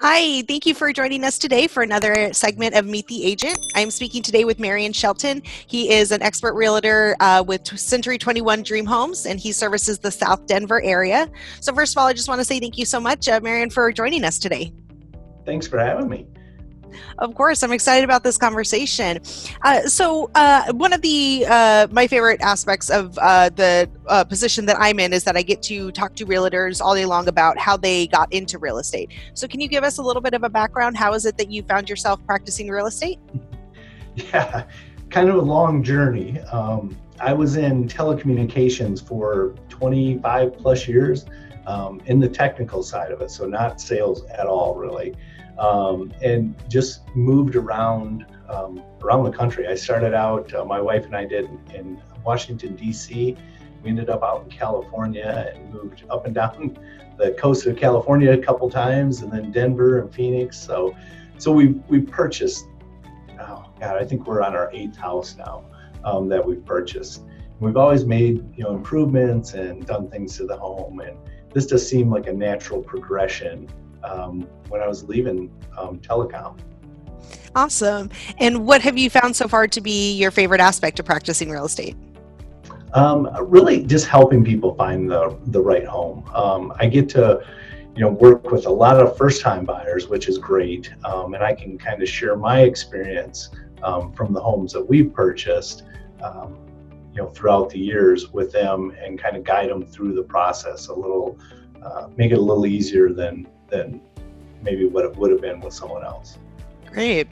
Hi, thank you for joining us today for another segment of Meet the Agent. I'm speaking today with Marion Shelton. He is an expert realtor with Century 21 Dream Homes, and he services the South Denver area. So first of all, I just want to say thank you so much, Marion, for joining us today. Thanks for having me. Of course, I'm excited about this conversation. One of the my favorite aspects of the position that I'm in is that I get to talk to realtors all day long about how they got into real estate. So can you give us a little bit of a background? How is it that you found yourself practicing real estate? Yeah, kind of a long journey. I was in telecommunications for 25 plus years in the technical side of it, so not sales at all, really. And just moved around the country. I started out, my wife and I did in Washington, D.C. We ended up out in California and moved up and down the coast of California a couple times, and then Denver and Phoenix. So we purchased, oh God, I think we're on our 8th house now that we've purchased. We've always made improvements and done things to the home, and this just seemed like a natural progression when I was leaving telecom. Awesome. And what have you found so far to be your favorite aspect of practicing real estate? Really just helping people find the right home. I get to work with a lot of first-time buyers, which is great, and I can kind of share my experience from the homes that we've purchased throughout the years with them, and kind of guide them through the process a little, make it a little easier than maybe what it would have been with someone else. Great.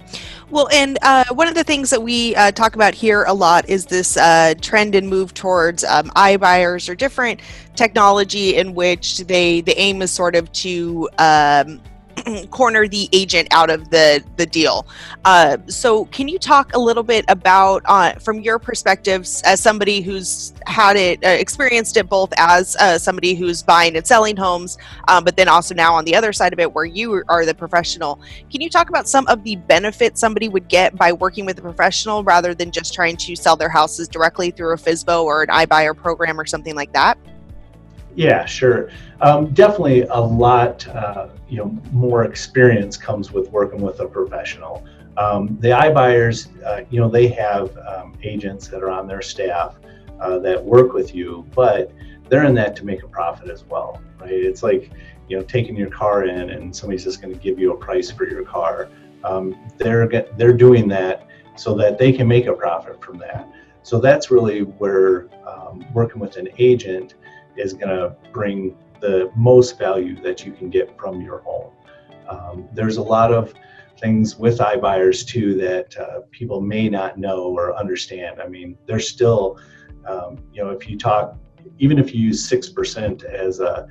Well, and one of the things that we talk about here a lot is this trend and move towards iBuyers, or different technology in which the aim is sort of to corner the agent out of the deal. So can you talk a little bit about, from your perspectives as somebody who's had it, experienced it both as somebody who's buying and selling homes, but then also now on the other side of it where you are the professional. Can you talk about some of the benefits somebody would get by working with a professional rather than just trying to sell their houses directly through a FSBO or an iBuyer program or something like that? Yeah, sure. Definitely a lot, more experience comes with working with a professional. The iBuyers, they have agents that are on their staff that work with you, but they're in that to make a profit as well, right? It's like, taking your car in and somebody's just going to give you a price for your car. They're doing that so that they can make a profit from that. So that's really where working with an agent is going to bring the most value that you can get from your home. There's a lot of things with iBuyers too that people may not know or understand. I mean, there's still, if you talk, even if you use 6% as a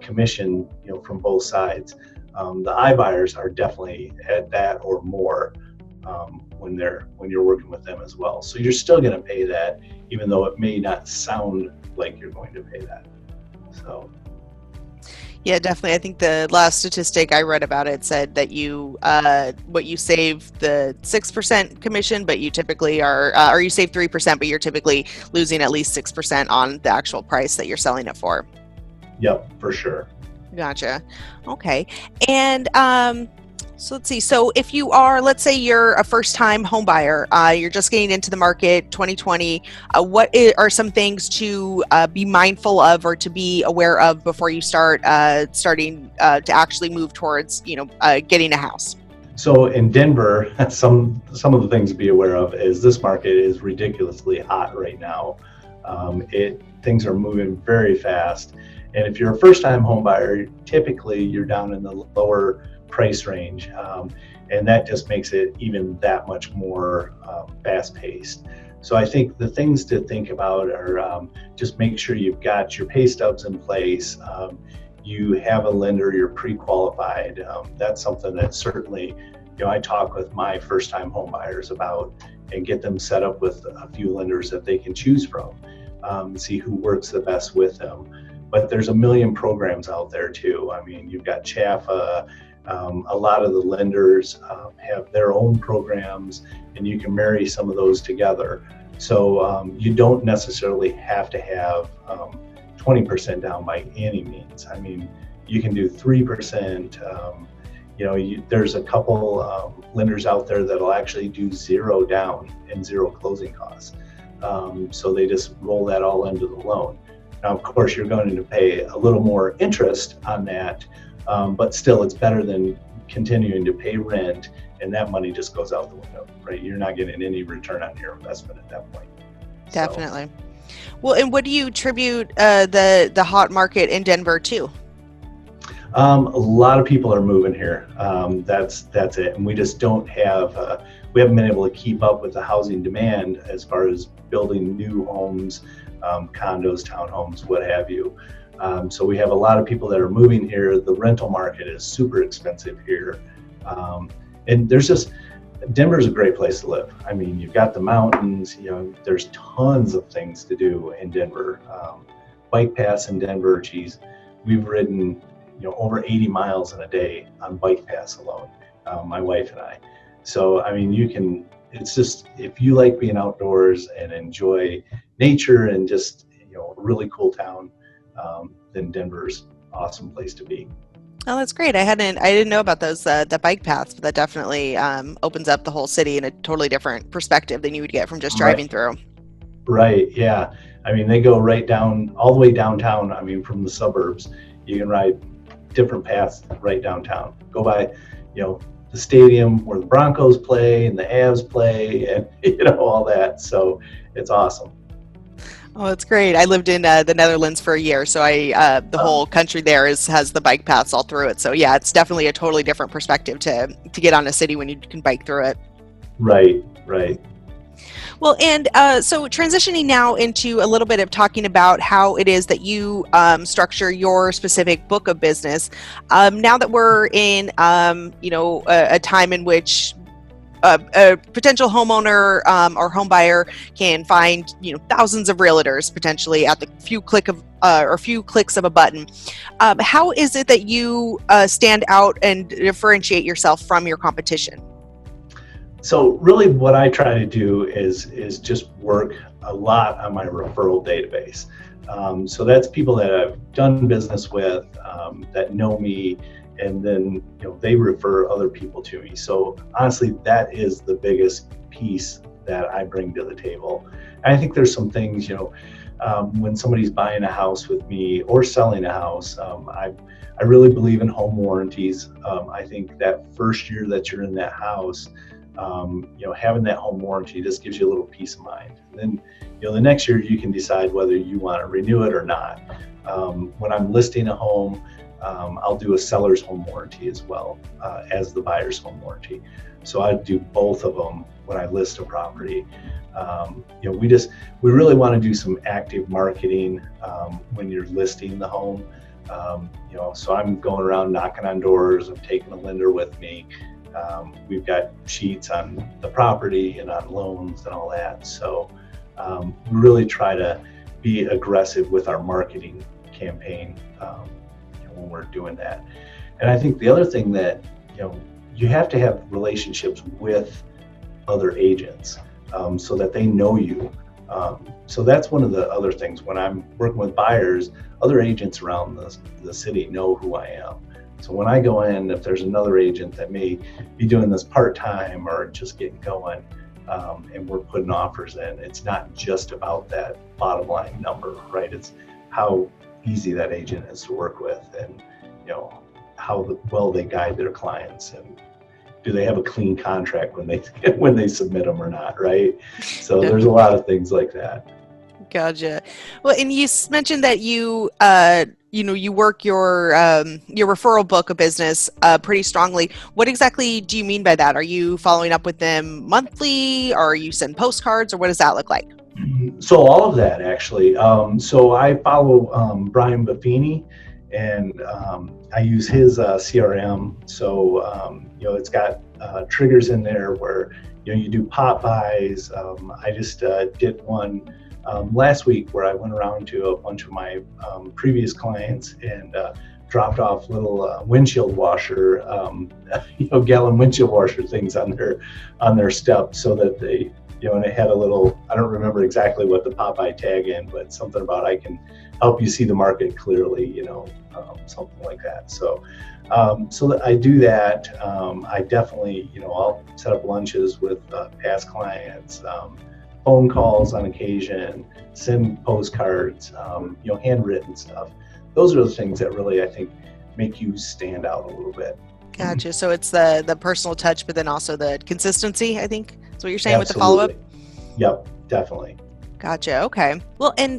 commission, from both sides, the iBuyers are definitely at that or more when you're working with them as well. So you're still going to pay that, even though it may not sound like you're going to pay that. So yeah, definitely. I think the last statistic I read about it said that you save the 6% commission, but you typically or you save 3%, but you're typically losing at least 6% on the actual price that you're selling it for. Yep, for sure. Gotcha. Okay. And so let's see. So if you are, let's say you're a first-time home buyer, you're just getting into the market 2020, are some things to be mindful of or to be aware of before you starting to actually move towards, getting a house? So in Denver, some of the things to be aware of is this market is ridiculously hot right now. Things are moving very fast. And if you're a first-time home buyer, typically you're down in the lower price range, and that just makes it even that much more fast-paced. So I think the things to think about are just make sure you've got your pay stubs in place, you have a lender, you're pre-qualified. That's something that certainly I talk with my first-time home buyers about and get them set up with a few lenders that they can choose from, see who works the best with them. But there's a million programs out there too. I mean, you've got CHAFA. A lot of the lenders have their own programs, and you can marry some of those together. So you don't necessarily have to have 20% down by any means. I mean, you can do 3%, there's a couple lenders out there that'll actually do zero down and zero closing costs. So they just roll that all into the loan. Now, of course, you're going to pay a little more interest on that, but still it's better than continuing to pay rent and that money just goes out the window, right? You're not getting any return on your investment at that point. Definitely. Well, and what do you attribute the hot market in Denver to? A lot of people are moving here. That's it. And we just don't have, we haven't been able to keep up with the housing demand as far as building new homes, condos, townhomes, what have you. So we have a lot of people that are moving here. The rental market is super expensive here. And Denver's a great place to live. I mean, you've got the mountains, there's tons of things to do in Denver. Bike paths in Denver, geez, we've ridden over 80 miles in a day on bike paths alone, my wife and I. So, I mean, it's just, if you like being outdoors and enjoy nature and just, a really cool town, then Denver's an awesome place to be. Oh, that's great. I didn't know about those, the bike paths, but that definitely opens up the whole city in a totally different perspective than you would get from just driving through. Right. Yeah. I mean, they go right down, all the way downtown. I mean, from the suburbs, you can ride different paths right downtown. Go by, the stadium where the Broncos play and the Avs play and, all that. So it's awesome. Oh, that's great. I lived in the Netherlands for a year, so the whole country there has the bike paths all through it. So yeah, it's definitely a totally different perspective to get on a city when you can bike through it. Right. Well, and so transitioning now into a little bit of talking about how it is that you structure your specific book of business. Now that we're in, a time in which a potential homeowner or home buyer can find thousands of realtors potentially at the few clicks of a button. How is it that you stand out and differentiate yourself from your competition? So really what I try to do is just work a lot on my referral database. So that's people that I've done business with, that know me, and then they refer other people to me. So honestly, that is the biggest piece that I bring to the table. And I think there's some things, when somebody's buying a house with me or selling a house, I really believe in home warranties. I think that first year that you're in that house, having that home warranty just gives you a little peace of mind. And then, the next year you can decide whether you want to renew it or not. When I'm listing a home, I'll do a seller's home warranty as well as the buyer's home warranty. So I do both of them when I list a property. We really want to do some active marketing when you're listing the home. So I'm going around knocking on doors. I'm taking a lender with me. We've got sheets on the property and on loans and all that. So we really try to be aggressive with our marketing campaign when we're doing that. And I think the other thing that, you have to have relationships with other agents so that they know you. So that's one of the other things. When I'm working with buyers, other agents around the city know who I am. So when I go in, if there's another agent that may be doing this part-time or just getting going, and we're putting offers in, it's not just about that bottom line number, right? It's how easy that agent is to work with, and how well they guide their clients, and do they have a clean contract when they submit them or not, right? So there's a lot of things like that. Gotcha. Well, and you mentioned that you work your referral book of business pretty strongly. What exactly do you mean by that? Are you following up with them monthly, or you send postcards, or what does that look like? So all of that, actually. So I follow Brian Buffini, and I use his CRM. So it's got triggers in there where you do pop buys. I just did one last week where I went around to a bunch of my previous clients and dropped off little windshield washer, gallon windshield washer things on their step, so that they, and it had a little, I don't remember exactly what the Popeye tag in, but something about I can help you see the market clearly, something like that. So that I do that. I definitely, I'll set up lunches with past clients, phone calls on occasion, send postcards, handwritten stuff. Those are the things that really, I think, make you stand out a little bit. Gotcha. So it's the personal touch, but then also the consistency, I think is what you're saying with the follow-up? Absolutely. Yep, definitely. Gotcha. Okay. Well, and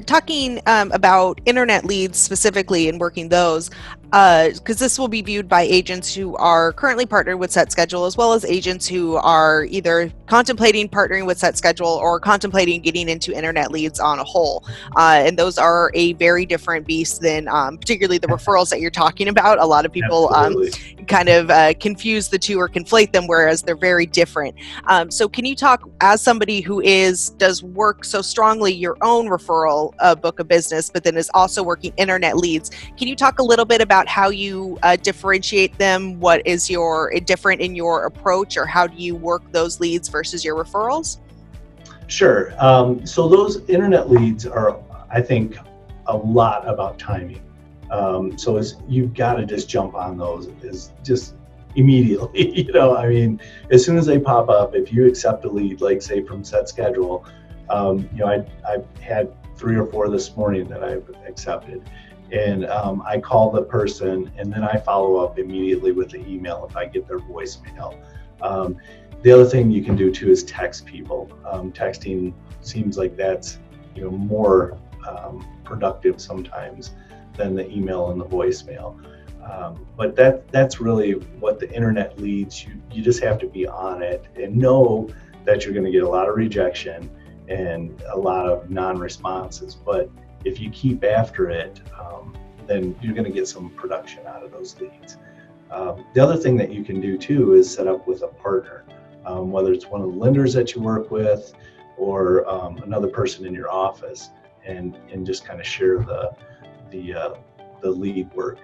talking about internet leads specifically and working those, because this will be viewed by agents who are currently partnered with Set Schedule, as well as agents who are either contemplating partnering with Set Schedule or contemplating getting into internet leads on a whole. And those are a very different beast than particularly the referrals that you're talking about. A lot of people kind of confuse the two or conflate them, whereas they're very different. So can you talk, as somebody who does work so strongly your own referral book of business, but then is also working internet leads, can you talk a little bit about how you differentiate them? What is different in your approach, or how do you work those leads versus your referrals? Sure. So those internet leads are, I think, a lot about timing. So you've got to just jump on those just immediately. As soon as they pop up, if you accept a lead, like say from Set Schedule, I've had 3 or 4 this morning that I've accepted. And I call the person, and then I follow up immediately with the email if I get their voicemail. The other thing you can do too is text people. Texting seems like that's more productive sometimes than the email and the voicemail. But that's really what the internet leads. You just have to be on it and know that you're going to get a lot of rejection and a lot of non-responses. But if you keep after it, then you're going to get some production out of those leads. The other thing that you can do too is set up with a partner, whether it's one of the lenders that you work with or another person in your office, and just kind of share the lead work.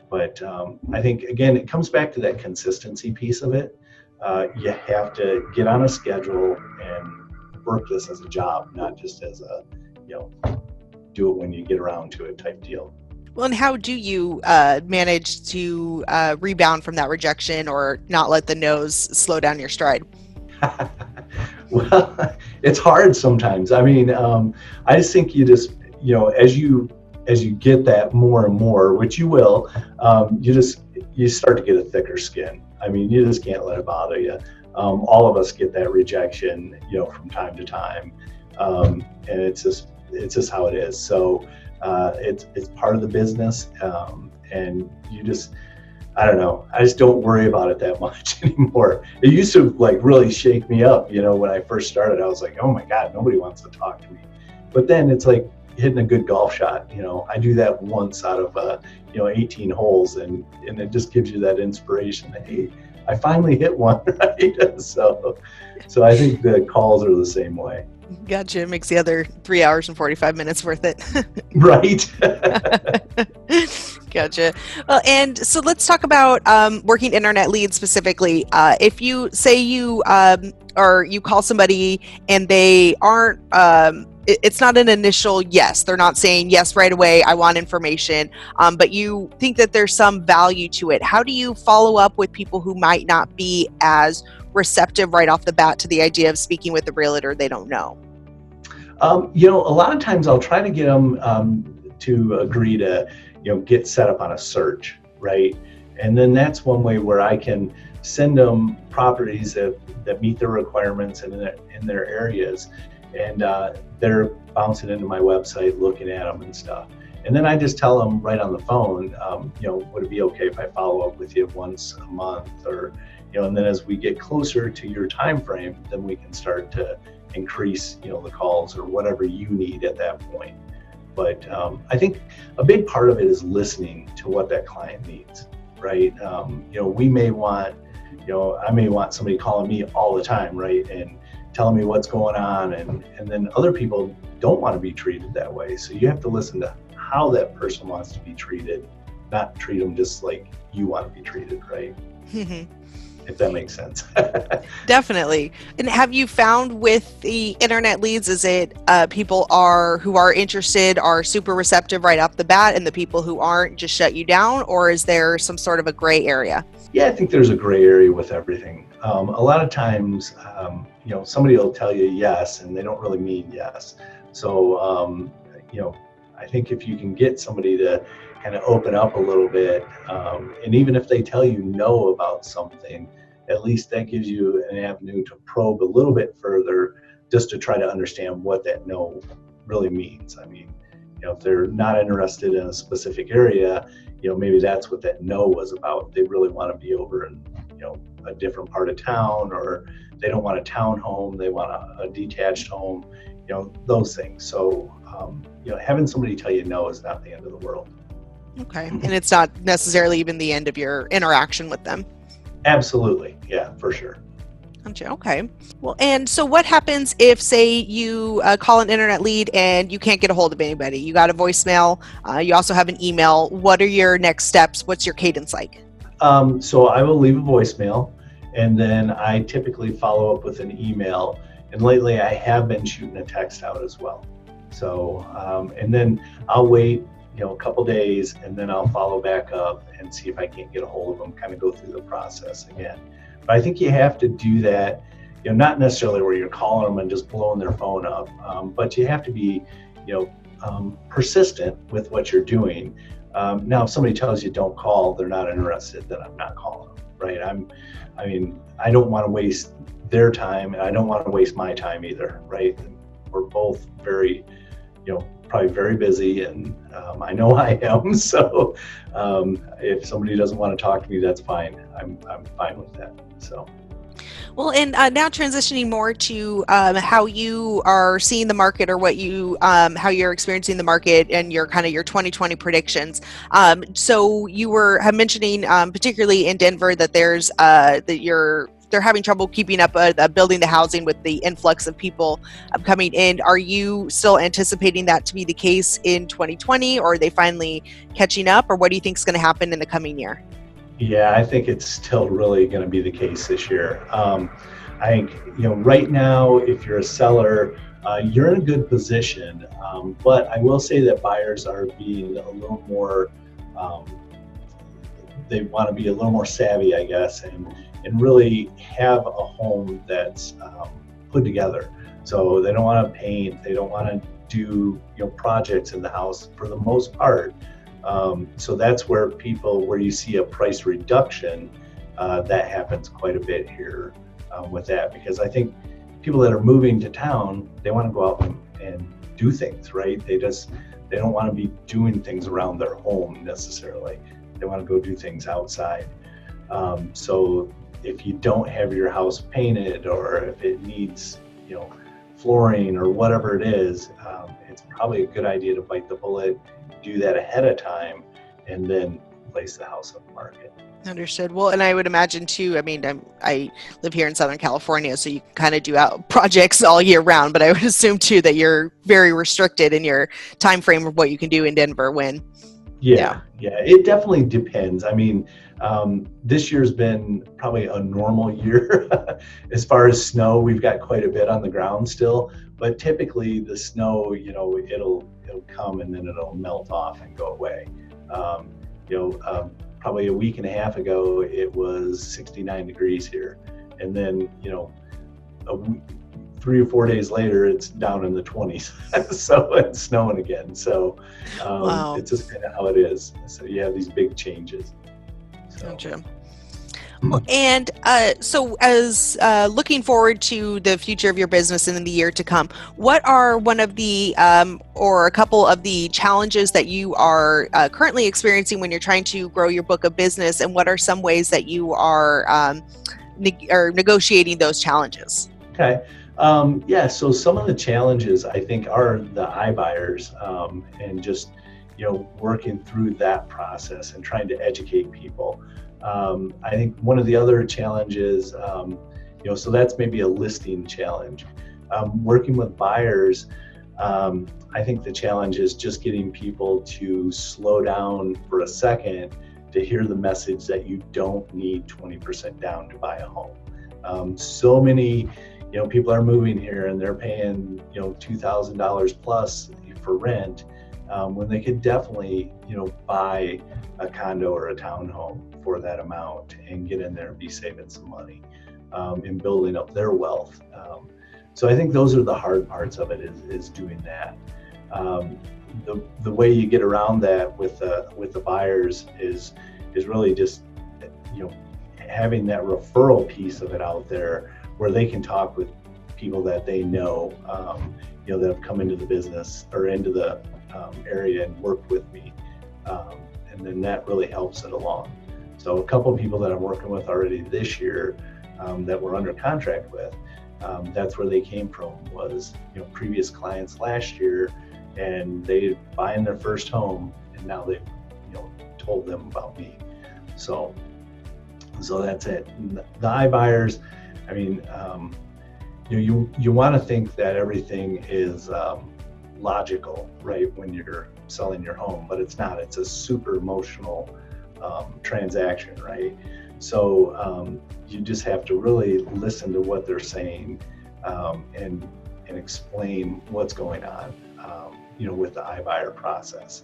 But I think, again, it comes back to that consistency piece of it. You have to get on a schedule and work this as a job, not just as a, do it when you get around to it type deal. Well, and how do you manage to rebound from that rejection or not let the no's slow down your stride? Well, it's hard sometimes. I just think you just, as you get that more and more, which you will, you start to get a thicker skin. You just can't let it bother you. All of us get that rejection, from time to time, and it's just how it is. So it's part of the business, and you just, I don't know, I just don't worry about it that much anymore. It used to really shake me up, when I first started. I was like, oh my God, nobody wants to talk to me. But then it's like hitting a good golf shot. I do that once out of 18 holes, and it just gives you that inspiration that, hey, I finally hit one, right? So I think the calls are the same way. Gotcha. It makes the other 3 hours and 45 minutes worth it. Right. Gotcha. Well, and so let's talk about working internet leads specifically. If you say or you call somebody and they aren't, it's not an initial yes. They're not saying yes right away, I want information, but you think that there's some value to it. How do you follow up with people who might not be as receptive right off the bat to the idea of speaking with a realtor they don't know? A lot of times I'll try to get them to agree to, get set up on a search, right? And then that's one way where I can send them properties that meet their requirements and in their areas, and they're bouncing into my website, looking at them and stuff. And then I just tell them right on the phone, would it be okay if I follow up with you once a month, or and then as we get closer to your time frame, then we can start to increase, the calls or whatever you need at that point. But I think a big part of it is listening to what that client needs, right? We may want, I may want somebody calling me all the time, right? And telling me what's going on. And then other people don't want to be treated that way. So you have to listen to how that person wants to be treated, not treat them just like you want to be treated, right? if that makes sense. Definitely. And have you found with the internet leads, is it people who are interested are super receptive right off the bat, and the people who aren't just shut you down, or is there some sort of a gray area? Yeah, I think there's a gray area with everything. A lot of times, somebody will tell you yes, and they don't really mean yes. So, I think if you can get somebody to kind of open up a little bit, and even if they tell you no about something, at least that gives you an avenue to probe a little bit further, just to try to understand what that no really means. I mean, if they're not interested in a specific area, maybe that's what that no was about. They really want to be over in, a different part of town, or they don't want a townhome, they want a detached home, those things. So, having somebody tell you no is not the end of the world. Okay. And it's not necessarily even the end of your interaction with them. Absolutely. Yeah, for sure. Gotcha. Okay. Well, and so what happens if, say, you call an internet lead and you can't get a hold of anybody? You got a voicemail, you also have an email. What are your next steps? What's your cadence like? So I will leave a voicemail, and then I typically follow up with an email. And lately I have been shooting a text out as well. So, and then I'll wait, a couple days, and then I'll follow back up and see if I can't get a hold of them, kind of go through the process again. But I think you have to do that, not necessarily where you're calling them and just blowing their phone up, but you have to be, persistent with what you're doing. Now, if somebody tells you don't call, they're not interested, then I'm not calling them, right? I don't want to waste their time, and I don't want to waste my time either, right? We're both very, probably very busy, and I know I am. So if somebody doesn't want to talk to me, that's fine. I'm fine with that. So. Well, and now transitioning more to how you are seeing the market, or what how you're experiencing the market, and your 2020 predictions. So you have mentioning, particularly in Denver, that they're having trouble keeping up building the housing with the influx of people coming in. Are you still anticipating that to be the case in 2020, or are they finally catching up, or what do you think is going to happen in the coming year? Yeah, I think it's still really going to be the case this year. I think, right now, if you're a seller, you're in a good position. But I will say that buyers are being a little more, they want to be a little more savvy, I guess, and really have a home that's put together. So they don't want to paint, they don't want to do, projects in the house for the most part. So that's where you see a price reduction, that happens quite a bit here with that, because I think people that are moving to town, they want to go out and do things, right? They don't want to be doing things around their home necessarily. They want to go do things outside. So if you don't have your house painted, or if it needs, flooring or whatever it is, it's probably a good idea to bite the bullet, do that ahead of time, and then place the house on the market. Understood. Well, and I would imagine too, I live here in Southern California, so you can kind of do projects all year round, but I would assume too that you're very restricted in your time frame of what you can do in Denver when. Yeah, it definitely depends. This year's been probably a normal year as far as snow. We've got quite a bit on the ground still, but typically the snow, it'll come and then it'll melt off and go away. Probably a week and a half ago, it was 69 degrees here, and then 3 or 4 days later, it's down in the 20s. So it's snowing again. So Wow. It's just kind of how it is. So you have these big changes. So. Gotcha. Well, and so as looking forward to the future of your business and in the year to come, what are one of the or a couple of the challenges that you are currently experiencing when you're trying to grow your book of business, and what are some ways that you are negotiating those challenges? Okay. So some of the challenges, I think, are the iBuyers, and just, working through that process and trying to educate people. I think one of the other challenges, so that's maybe a listing challenge. Working with buyers, I think the challenge is just getting people to slow down for a second to hear the message that you don't need 20% down to buy a home. So many, people are moving here and they're paying, $2,000 plus for rent, when they could definitely, buy a condo or a townhome for that amount and get in there and be saving some money, and building up their wealth. So I think those are the hard parts of it, is doing that. The way you get around that with the buyers is really just, having that referral piece of it out there where they can talk with people that they know, that have come into the business or into the area and worked with me, and then that really helps it along. So a couple of people that I'm working with already this year, that we're under contract with, that's where they came from, was previous clients last year, and they buying their first home, and now they've told them about me. So that's it. The iBuyers, I mean, you want to think that everything is logical, right, when you're selling your home, but it's not. It's a super emotional transaction, right? So you just have to really listen to what they're saying, and explain what's going on, with the iBuyer process.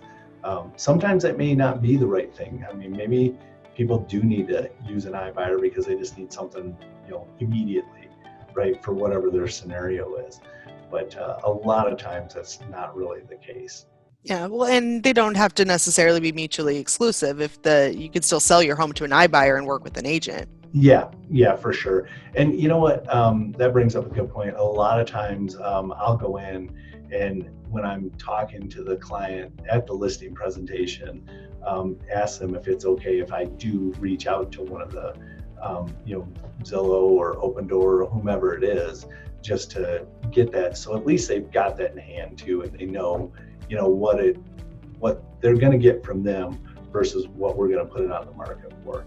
Sometimes that may not be the right thing. I mean, maybe people do need to use an iBuyer because they just need something, immediately, right, for whatever their scenario is. But a lot of times that's not really the case. Yeah, well, and they don't have to necessarily be mutually exclusive. You could still sell your home to an iBuyer and work with an agent. Yeah, for sure. And you know what? That brings up a good point. A lot of times, I'll go in, and when I'm talking to the client at the listing presentation, ask them if it's okay if I do reach out to one of the, Zillow or Open Door or whomever it is, just to get that. So at least they've got that in hand too, and they know, what they're going to get from them versus what we're going to put it on the market for.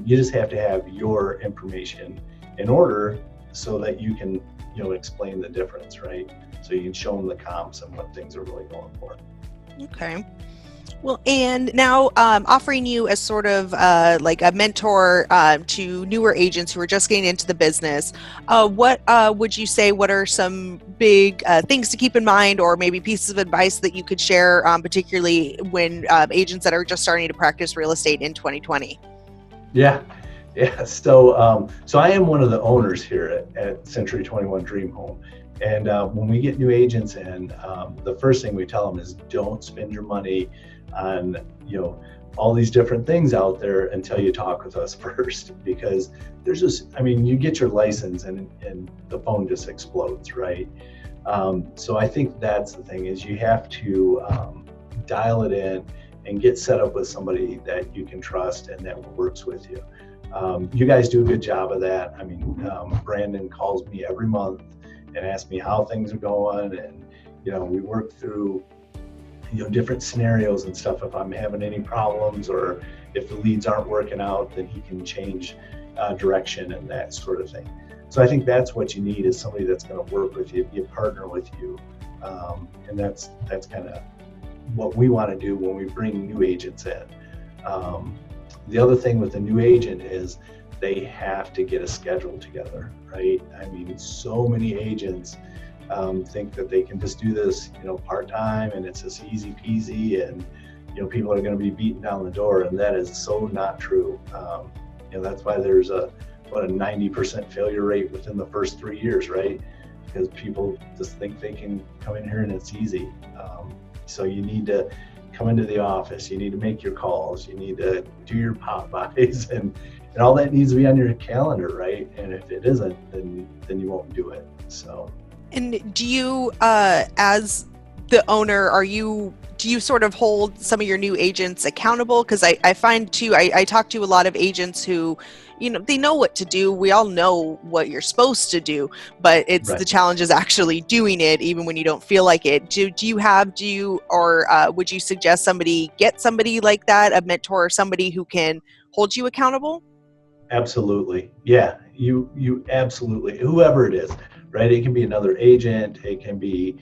You just have to have your information in order so that you can, explain the difference, right? So you can show them the comps and what things are really going for. Okay. Well, and now offering you as sort of like a mentor to newer agents who are just getting into the business, what would you say, what are some big things to keep in mind, or maybe pieces of advice that you could share, particularly when agents that are just starting to practice real estate in 2020? Yeah. So I am one of the owners here at Century 21 Dream Home. And when we get new agents in, the first thing we tell them is don't spend your money on, all these different things out there until you talk with us first, because there's just, you get your license and the phone just explodes, right? So I think that's the thing, is you have to dial it in and get set up with somebody that you can trust and that works with you. You guys do a good job of that. Brandon calls me every month and asks me how things are going, and we work through different scenarios and stuff. If I'm having any problems or if the leads aren't working out, then he can change direction and that sort of thing. So I think that's what you need, is somebody that's going to work with you, be a partner with you, and that's kind of what we want to do when we bring new agents in. The other thing with a new agent is they have to get a schedule together, right? So many agents think that they can just do this, part-time, and it's just easy peasy, and people are going to be beaten down the door, and that is so not true. That's why there's a 90% failure rate within the first 3 years, right? Because people just think they can come in here and it's easy. So you need to come into the office, you need to make your calls, you need to do your pop buys, and all that needs to be on your calendar, right? And if it isn't, then you won't do it. So. And do you, as the owner, do you sort of hold some of your new agents accountable? Because I find too, I talk to a lot of agents who, they know what to do. We all know what you're supposed to do, but it's right. The challenge is actually doing it, even when you don't feel like it. Would you suggest get somebody like that, a mentor or somebody who can hold you accountable? Absolutely. Yeah, you absolutely, whoever it is, right? It can be another agent, it can be,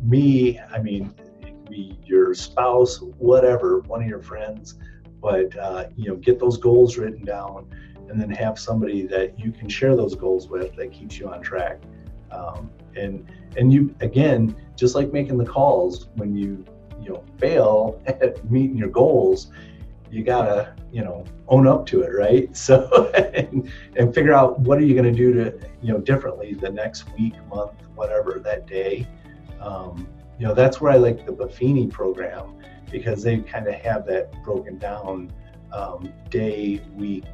me, it can be your spouse, whatever, one of your friends, but get those goals written down, and then have somebody that you can share those goals with that keeps you on track. And you, again, just like making the calls, when you fail at meeting your goals, you gotta own up to it, right? So and figure out what are you going to do to differently the next week, month, whatever, that day. That's where I like the Buffini program, because they kind of have that broken down, day, week,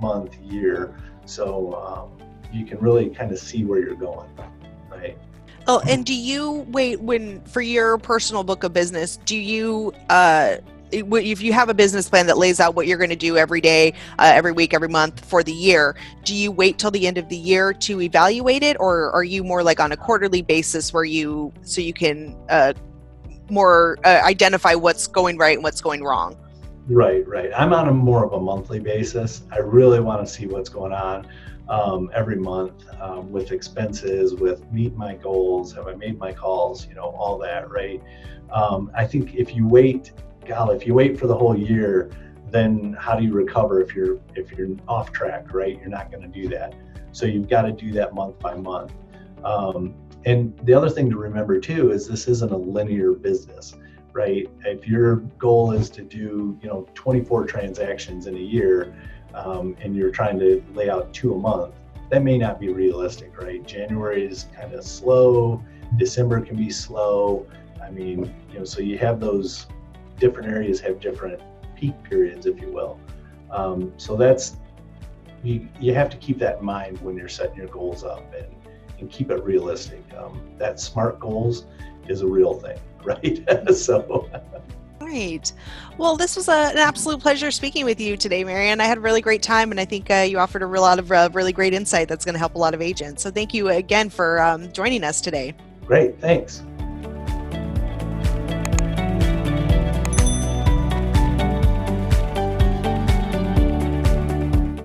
month, year, so you can really kind of see where you're going, right? Oh, and do you for your personal book of business, do you if you have a business plan that lays out what you're going to do every day, every week, every month for the year, do you wait till the end of the year to evaluate it, or are you more like on a quarterly basis so you can more identify what's going right and what's going wrong? Right. I'm on a more of a monthly basis. I really want to see what's going on every month, with expenses, with meet my goals, have I made my calls, all that, right? I think if you wait for the whole year, then how do you recover if you're off track, right? You're not going to do that. So you've got to do that month by month. And the other thing to remember too is this isn't a linear business, right? If your goal is to do 24 transactions in a year, and you're trying to lay out 2 a month, that may not be realistic, right? January is kind of slow, December can be slow. I mean, so you have those different areas have different peak periods, if you will. So that's, you have to keep that in mind when you're setting your goals up, and keep it realistic. That SMART goals is a real thing, right? So. Great. Well, this was an absolute pleasure speaking with you today, Marion. I had a really great time, and I think you offered a lot of really great insight that's going to help a lot of agents. So thank you again for joining us today. Great. Thanks.